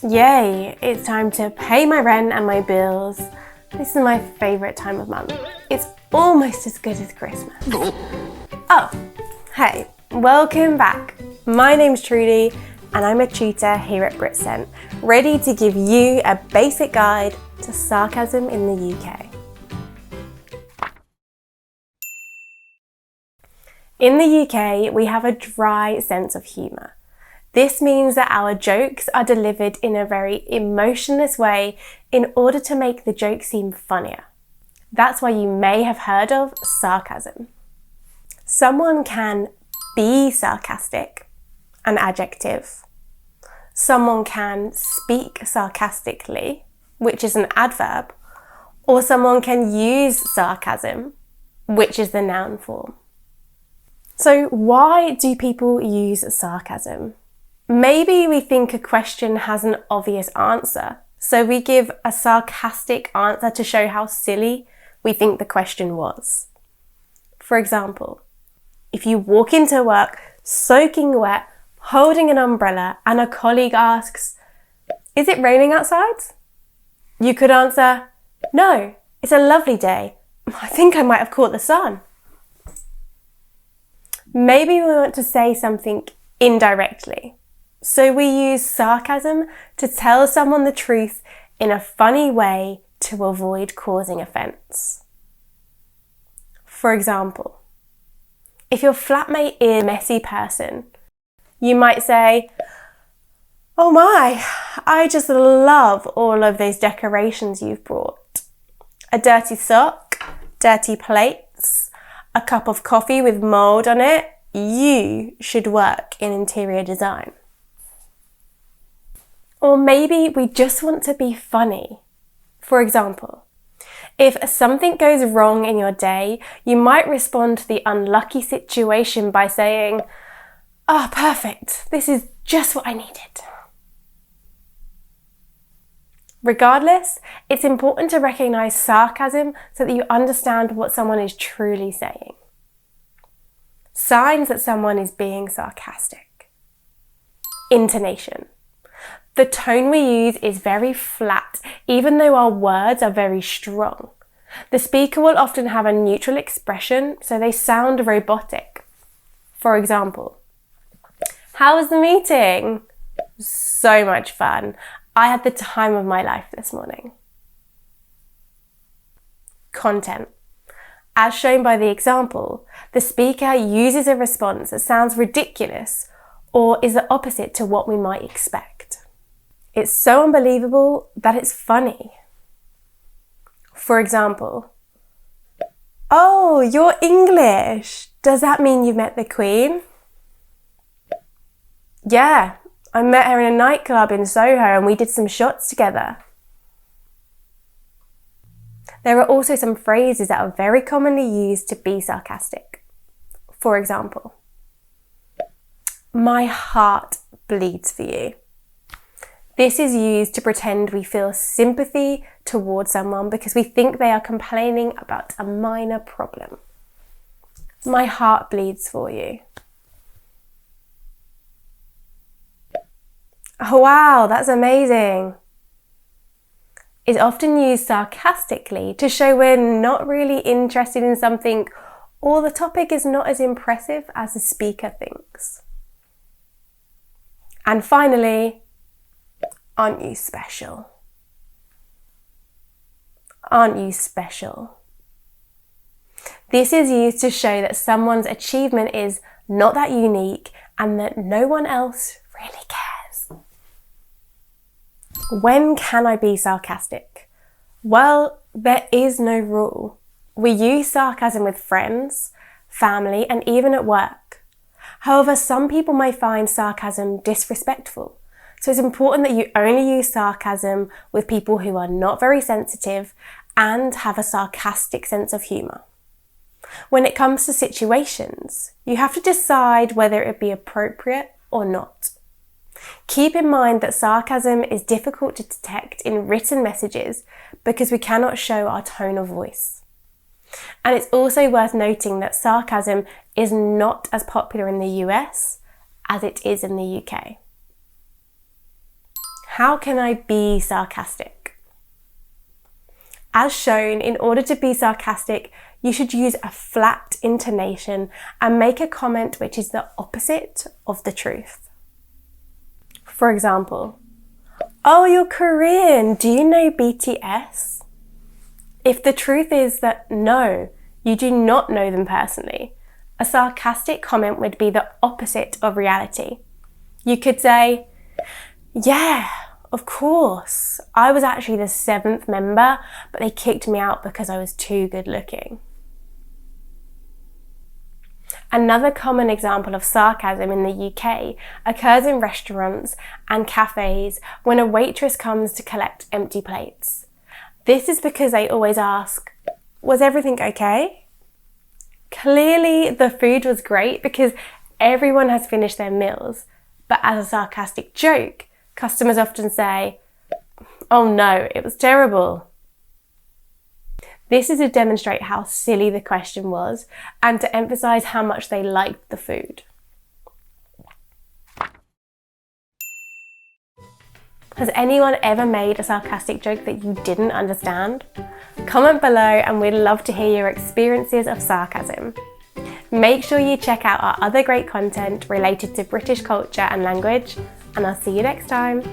Yay, it's time to pay my rent and my bills. This is my favourite time of month. It's almost as good as Christmas. Oh, hey, welcome back. My name's Trudy and I'm a tutor here at Britcent, ready to give you a basic guide to sarcasm in the UK. In the UK, we have a dry sense of humour. This means that our jokes are delivered in a very emotionless way in order to make the joke seem funnier. That's why you may have heard of sarcasm. Someone can be sarcastic, an adjective. Someone can speak sarcastically, which is an adverb. Or someone can use sarcasm, which is the noun form. So why do people use sarcasm? Maybe we think a question has an obvious answer, so we give a sarcastic answer to show how silly we think the question was. For example, if you walk into work soaking wet, holding an umbrella, and a colleague asks, "Is it raining outside?" You could answer, "No, it's a lovely day. I think I might have caught the sun." Maybe we want to say something indirectly. So we use sarcasm to tell someone the truth in a funny way to avoid causing offence. For example, if your flatmate is a messy person, you might say, "Oh my, I just love all of those decorations you've brought. A dirty sock, dirty plates, a cup of coffee with mould on it. You should work in interior design." Or maybe we just want to be funny. For example, if something goes wrong in your day, you might respond to the unlucky situation by saying, "Oh, perfect. This is just what I needed." Regardless, it's important to recognise sarcasm so that you understand what someone is truly saying. Signs that someone is being sarcastic. Intonation. The tone we use is very flat, even though our words are very strong. The speaker will often have a neutral expression, so they sound robotic. For example, "How was the meeting?" "So much fun. I had the time of my life this morning." Content. As shown by the example, the speaker uses a response that sounds ridiculous or is the opposite to what we might expect. It's so unbelievable that it's funny. For example, "Oh, you're English. Does that mean you met the Queen?" "Yeah, I met her in a nightclub in Soho and we did some shots together." There are also some phrases that are very commonly used to be sarcastic. For example, "My heart bleeds for you." This is used to pretend we feel sympathy towards someone because we think they are complaining about a minor problem. "My heart bleeds for you." "Oh wow, that's amazing." Is often used sarcastically to show we're not really interested in something or the topic is not as impressive as the speaker thinks. And finally, "Aren't you special?" "Aren't you special?" This is used to show that someone's achievement is not that unique and that no one else really cares. When can I be sarcastic? Well, there is no rule. We use sarcasm with friends, family, and even at work. However, some people may find sarcasm disrespectful. So it's important that you only use sarcasm with people who are not very sensitive and have a sarcastic sense of humour. When it comes to situations, you have to decide whether it would be appropriate or not. Keep in mind that sarcasm is difficult to detect in written messages because we cannot show our tone of voice. And it's also worth noting that sarcasm is not as popular in the US as it is in the UK. How can I be sarcastic? As shown, in order to be sarcastic, you should use a flat intonation and make a comment which is the opposite of the truth. For example, "Oh, you're Korean, do you know BTS?" If the truth is that no, you do not know them personally, a sarcastic comment would be the opposite of reality. You could say, "Yeah, of course, I was actually the 7th member, but they kicked me out because I was too good looking." Another common example of sarcasm in the UK occurs in restaurants and cafes when a waitress comes to collect empty plates. This is because they always ask, "Was everything okay?" Clearly the food was great because everyone has finished their meals, but as a sarcastic joke, customers often say, "Oh no, it was terrible." This is to demonstrate how silly the question was and to emphasise how much they liked the food. Has anyone ever made a sarcastic joke that you didn't understand? Comment below and we'd love to hear your experiences of sarcasm. Make sure you check out our other great content related to British culture and language, and I'll see you next time.